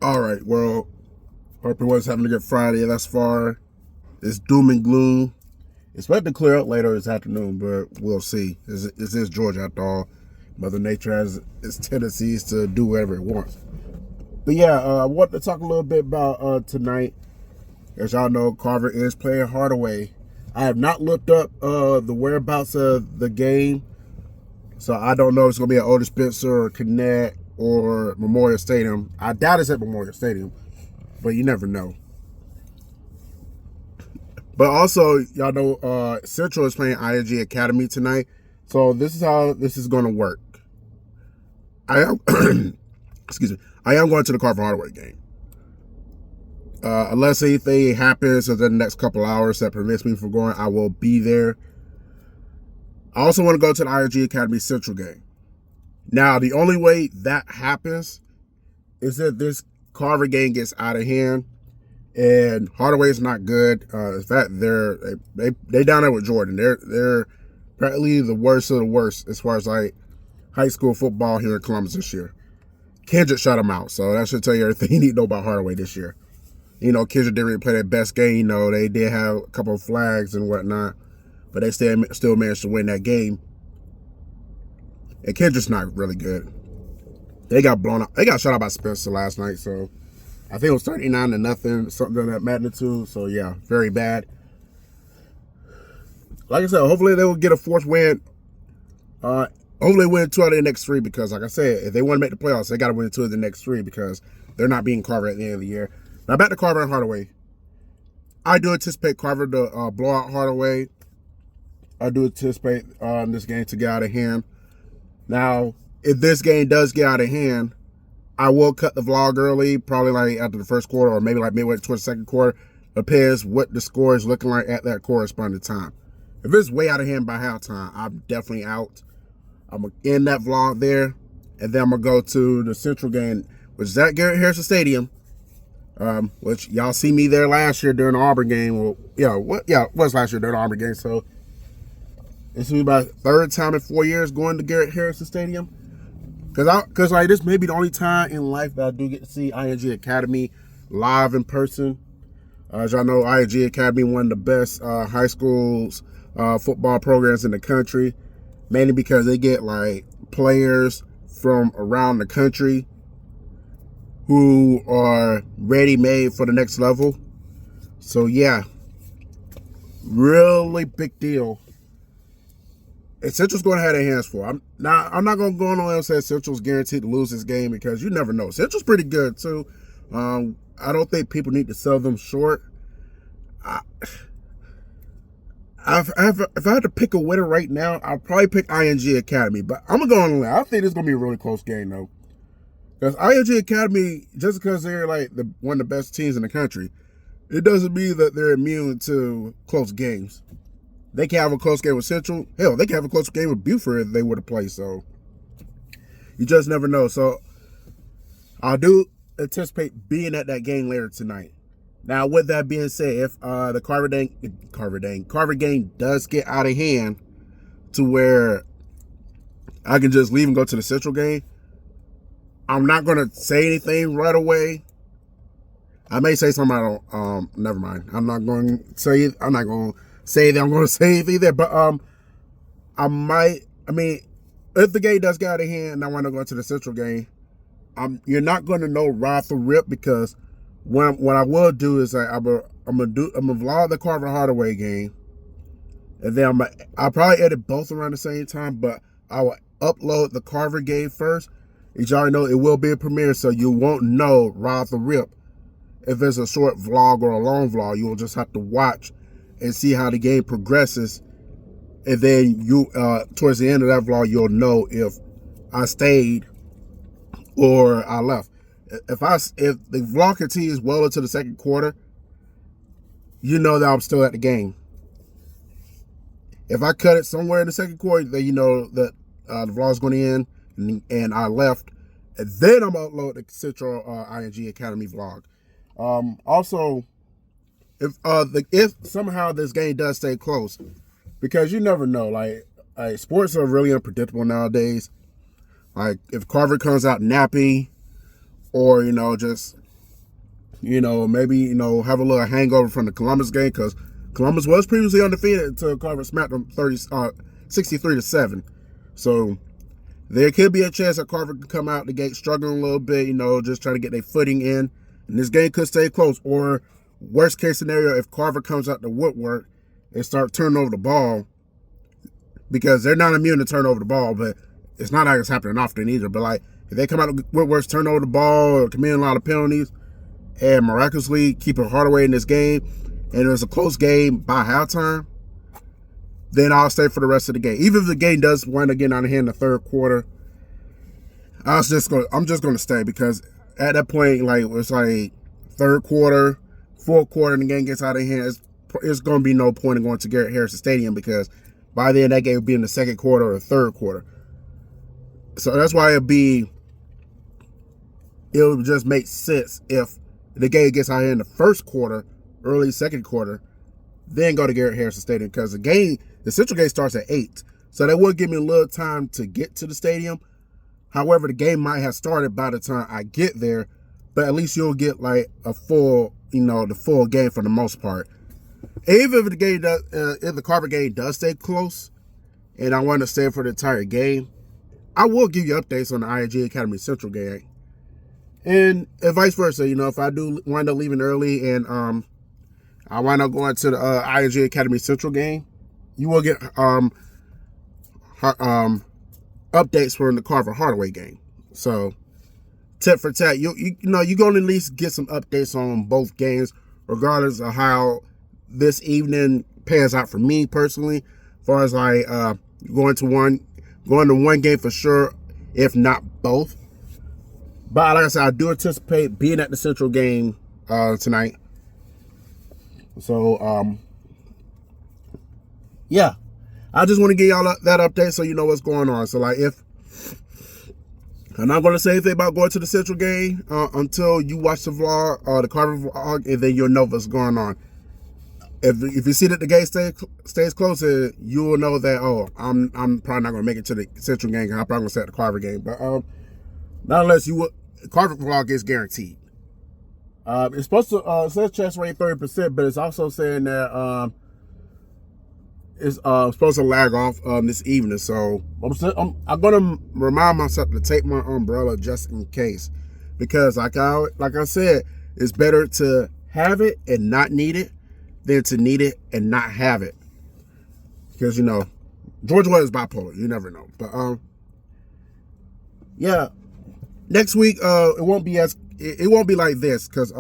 All right, well, hope everyone's having a good Friday thus far. It's doom and gloom. It's supposed to clear up later this afternoon, but we'll see. This is Georgia after all. Mother Nature has its tendencies to do whatever it wants. But yeah, I want to talk a little bit about tonight. As y'all know, Carver is playing Hardaway. I have not looked up the whereabouts of the game, so I don't know if it's going to be at Otis Spencer or Connect or Memorial Stadium. I doubt it's at Memorial Stadium, but you never know. But also, y'all know Central is playing IMG Academy tonight, so this is how this is going to work. I am, excuse me, I am going to the Carver Hardaway game. Unless anything happens within the next couple hours that prevents me from going, I will be there. I also want to go to the IMG Academy Central game. Now, the only way that happens is that this Carver game gets out of hand, and Hardaway is not good. In fact, they down there with Jordan. They're probably the worst of the worst as far as like high school football here in Columbus this year. Kendrick shut them out, so that should tell you everything you need to know about Hardaway this year. You know, Kendrick didn't really play their best game. You know, they did have a couple of flags and whatnot, but they still managed to win that game. And Kendrick's not really good. They got blown out. They got shut out by Spencer last night, so I think it was 39-0, something of that magnitude. So yeah, very bad. Like I said, hopefully they will get a fourth win. Hopefully win 2 out of the next 3 because, like I said, if they want to make the playoffs, they got to win 2 of the next 3 because they're not being Carver at the end of the year. Now back to Carver and Hardaway. I do anticipate Carver to blow out Hardaway. I do anticipate this game to get out of hand. Now, if this game does get out of hand, I will cut the vlog early, probably like after the first quarter or maybe like midway towards the second quarter. Depends what the score is looking like at that corresponding time. If it's way out of hand by halftime, I'm definitely out. I'm going to end that vlog there, and then I'm going to go to the Central game, which is at Garrett Harrison Stadium, which y'all see me there last year during the Auburn game. Well, it was last year during the Auburn game, so this will be my 3rd time in 4 years going to Garrett Harrison Stadium. Because like this may be the only time in life that I do get to see IMG Academy live in person. As y'all know, IMG Academy, one of the best high schools football programs in the country. Mainly because they get like players from around the country who are ready-made for the next level. So yeah, really big deal. And Central's going to have their hands full. I'm not going to go on and say Central's guaranteed to lose this game because you never know. Central's pretty good too. I don't think people need to sell them short. If I had to pick a winner right now, I'd probably pick IMG Academy. But I'm going to go on a limb. I think this is going to be a really close game though. Because IMG Academy, just because they're like one of the best teams in the country, it doesn't mean that they're immune to close games. They can have a close game with Central. Hell, they can have a close game with Buford if they were to play. So you just never know. So I do anticipate being at that game later tonight. Now, with that being said, if the Carver game does get out of hand to where I can just leave and go to the Central game, I'm not going to say anything right away. I may say something I don't. Never mind. I'm not going to say that I'm going to say anything there, but I might. I mean, if the game does get out of hand and I want to go into the Central game, you're not going to know right the rip because what I will do is I'm gonna vlog the Carver Hardaway game, and then I'll probably edit both around the same time, but I will upload the Carver game first. As y'all know, it will be a premiere, so you won't know right the rip if it's a short vlog or a long vlog. You will just have to watch and see how the game progresses, and then you towards the end of that vlog, you'll know if I stayed or I left. If the vlog continues well into the second quarter, you know that I'm still at the game. If I cut it somewhere in the second quarter, then you know that the vlog's going to end and I left. And then I'm going to upload the Central IMG Academy vlog. Also, if somehow this game does stay close, because you never know, like sports are really unpredictable nowadays. Like if Carver comes out nappy, or just maybe, have a little hangover from the Columbus game, because Columbus was previously undefeated until Carver smacked them 63-7. So there could be a chance that Carver could come out the gate struggling a little bit, just trying to get their footing in. And this game could stay close. Or worst case scenario, if Carver comes out the woodwork and start turning over the ball, because they're not immune to turn over the ball, but it's not like it's happening often either. But like, if they come out the woodwork, turn over the ball, or commit a lot of penalties, and miraculously keep a Hardaway in this game, and it was a close game by halftime, then I'll stay for the rest of the game. Even if the game does wind up getting out of hand in the third quarter, I'm just gonna stay, because at that point, like, it's like third quarter, fourth quarter, and the game gets out of hand. It's gonna be no point in going to Garrett Harrison Stadium, because by then that game will be in the second quarter or the third quarter. So that's why it would just make sense if the game gets out here in the first quarter, early second quarter, then go to Garrett Harrison Stadium, because the Central game starts at 8. So that would give me a little time to get to the stadium. However, the game might have started by the time I get there, but at least you'll get like a full, the full game for the most part. Even if if the Carver game does stay close, and I want to stay for the entire game, I will give you updates on the IMG Academy Central game. And vice versa, if I do wind up leaving early and I wind up going to the IMG Academy Central game, you will get updates from the Carver Hardaway game. So tit for tat, you're gonna at least get some updates on both games, regardless of how this evening pans out for me personally. As far as like going to one game for sure, if not both. But like I said, I do anticipate being at the Central game tonight. So yeah, I just want to give y'all that update so you know what's going on. So like, I'm not going to say anything about going to the Central game until you watch the vlog, the Carver vlog, and then you'll know what's going on. If you see that the game stays closer, you will know that, I'm probably not going to make it to the Central game. I'm probably going to stay at the Carver game. But not unless Carver vlog is guaranteed. It's supposed to says chance rate 30%, but it's also saying that it's supposed to lag off this evening. So I'm gonna remind myself to take my umbrella just in case, because like I said, it's better to have it and not need it than to need it and not have it. Because George Weather is bipolar. You never know. But yeah, next week it won't be like this, because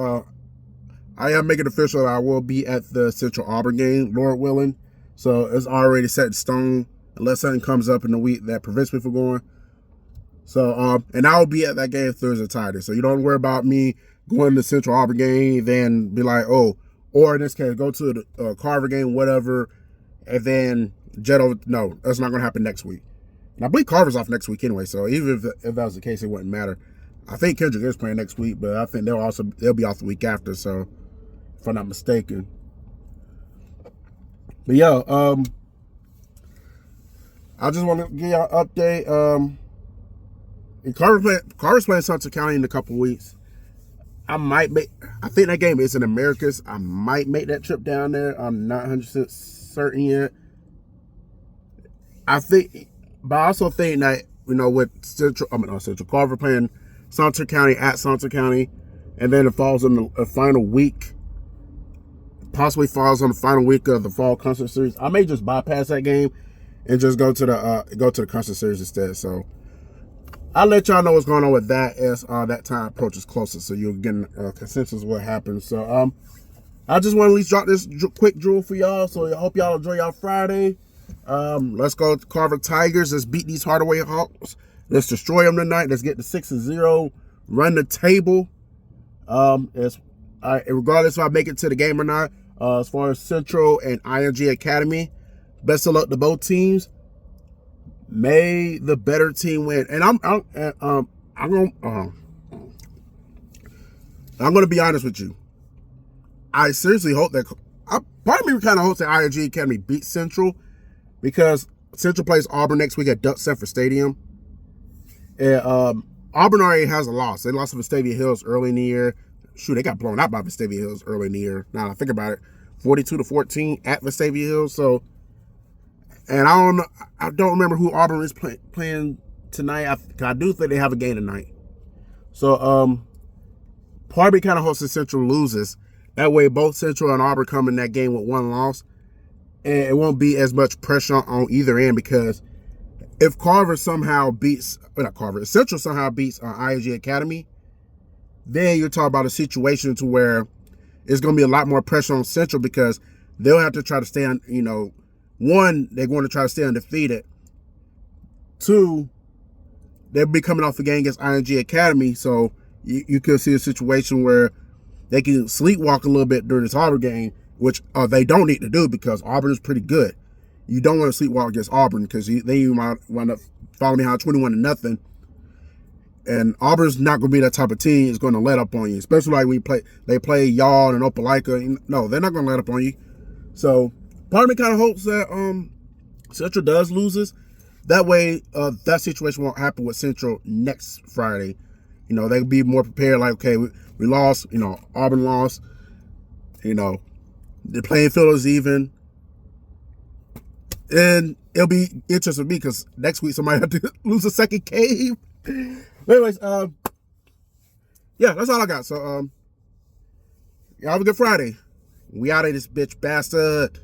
I am making it official that I will be at the Central Auburn game, Lord willing. So it's already set in stone, unless something comes up in the week that prevents me from going. So and I will be at that game Thursday Saturday. So you don't worry about me going to the Central Auburn game, then be like, or in this case, go to the Carver game, whatever, and then jet over. No, that's not going to happen next week. And I believe Carver's off next week anyway, so even if that was the case, it wouldn't matter. I think Kendrick is playing next week, but I think they'll be off the week after, so if I'm not mistaken. But yeah, I just want to give y'all an update. Carver's playing Sumter County in a couple weeks. I think that game is in Americas. I might make that trip down there. I'm not 100% certain yet. But I also think that, with Central Carver playing Sumter County at Sumter County, and then it falls on the final week, possibly falls on the final week of the fall concert series. I may just bypass that game and just go to the concert series instead. So I'll let y'all know what's going on with that as that time approaches closer, so you'll get a consensus of what happens. So I just want to at least drop this quick drill for y'all. So I hope y'all enjoy y'all Friday. Let's go to Carver Tigers. Let's beat these Hardaway Hawks. Let's destroy them tonight. Let's get to 6-0. Run the table. Regardless if I make it to the game or not. As far as Central and IMG Academy, best of luck to both teams. May the better team win. And I'm gonna be honest with you. I seriously hope that part of me kind of hopes that IMG Academy beats Central, because Central plays Auburn next week at Duck Sanford Stadium. And Auburn already has a loss. They lost to Vestavia Hills early in the year. shoot, they got blown out by Vestavia Hills early in the year. Now I think about it, 42-14 at Vestavia Hills. So, and I don't remember who Auburn is playing tonight. I do think they have a game tonight. So, part of me kind of hopes that Central loses. That way, both Central and Auburn come in that game with one loss, and it won't be as much pressure on either end, because if Carver somehow beats, well, not Carver, if Central somehow beats IMG Academy, then you're talking about a situation to where it's going to be a lot more pressure on Central, because they'll have to try to stay on, one, they're going to try to stay undefeated. Two, they'll be coming off a game against IMG Academy, so you could see a situation where they can sleepwalk a little bit during this Auburn game, which they don't need to do, because Auburn is pretty good. You don't want to sleepwalk against Auburn, because then you might wind up falling behind 21-0. And Auburn's not going to be that type of team that's going to let up on you, especially like when they play y'all and Opelika. No, they're not going to let up on you. So part of me kind of hopes that Central does loses. That way, that situation won't happen with Central next Friday. They'll be more prepared. Like, okay, we lost. Auburn lost. The playing field is even. And it'll be interesting to me, because next week somebody have to lose a second game. Anyways, yeah, that's all I got. So, y'all have a good Friday. We out of this bitch bastard.